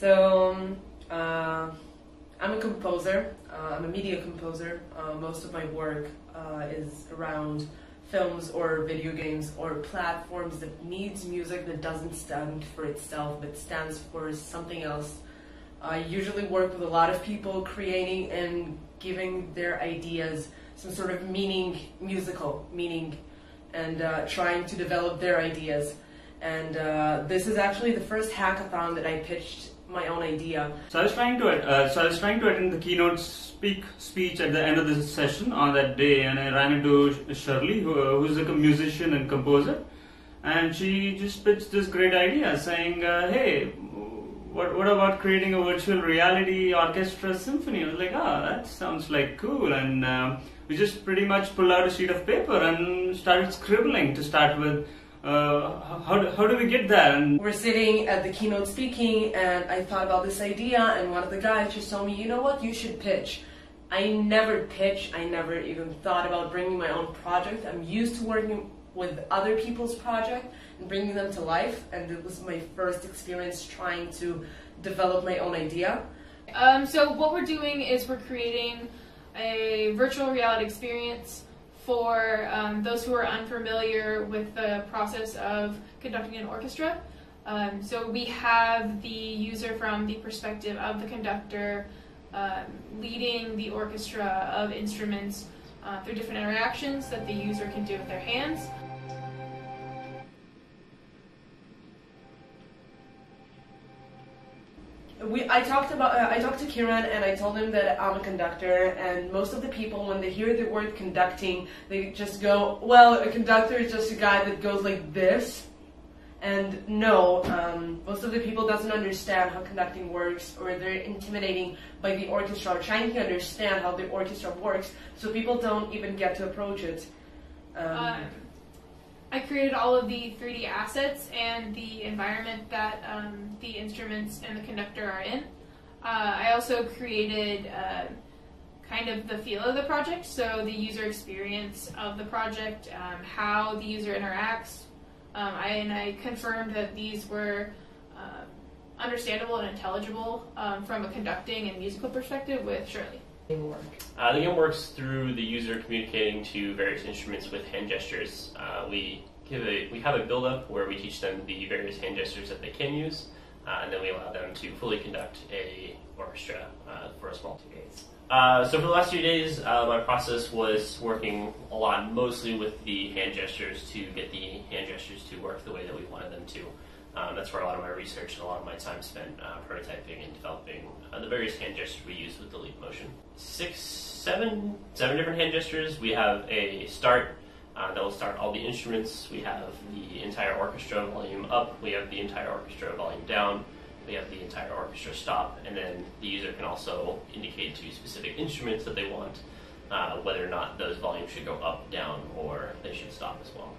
So I'm a composer. I'm a media composer. Most of my work is around films or video games or platforms that needs music that doesn't stand for itself but stands for something else. I usually work with a lot of people creating and giving their ideas some sort of meaning, musical meaning, and trying to develop their ideas. And this is actually the first hackathon that I pitched my own idea. So I was trying to attend the keynote speech at the end of the session on that day, and I ran into Shirley, who's a musician and composer, and she just pitched this great idea, saying, "Hey, what about creating a virtual reality orchestra symphony?" I was like, "Ah, that sounds like cool," and we just pretty much pulled out a sheet of paper and started scribbling to start with. How do we get there? And we're sitting at the keynote speaking, and I thought about this idea, and one of the guys just told me, "You know what, you should pitch." I never pitch, I never even thought about bringing my own project. I'm used to working with other people's project and bringing them to life, and it was my first experience trying to develop my own idea. So what we're doing is we're creating a virtual reality experience for those who are unfamiliar with the process of conducting an orchestra. So we have the user from the perspective of the conductor leading the orchestra of instruments through different interactions that the user can do with their hands. I talked to Kiran, and I told him that I'm a conductor, and most of the people, when they hear the word conducting, they just go, well, a conductor is just a guy that goes like this. And no, most of the people doesn't understand how conducting works, or they're intimidating by the orchestra, or trying to understand how the orchestra works, so people don't even get to approach it. I created all of the 3D assets and the environment that the instruments and the conductor are in. I also created kind of the feel of the project, so the user experience of the project, how the user interacts. I confirmed that these were understandable and intelligible from a conducting and musical perspective with Shirley. The game works through the user communicating to various instruments with hand gestures. We have a build-up where we teach them the various hand gestures that they can use, and then we allow them to fully conduct a orchestra for a small 2 days. So for the last 2 days, my process was working a lot, mostly with the hand gestures, to get the hand gestures to work the way that we wanted them to. That's where a lot of my research and a lot of my time spent prototyping and developing the various hand gestures we use with the leap motion. Seven different hand gestures. We have a start that will start all the instruments. We have the entire orchestra volume up. We have the entire orchestra volume down. We have the entire orchestra stop, and then the user can also indicate to specific instruments that they want whether or not those volumes should go up, down, or they should stop as well.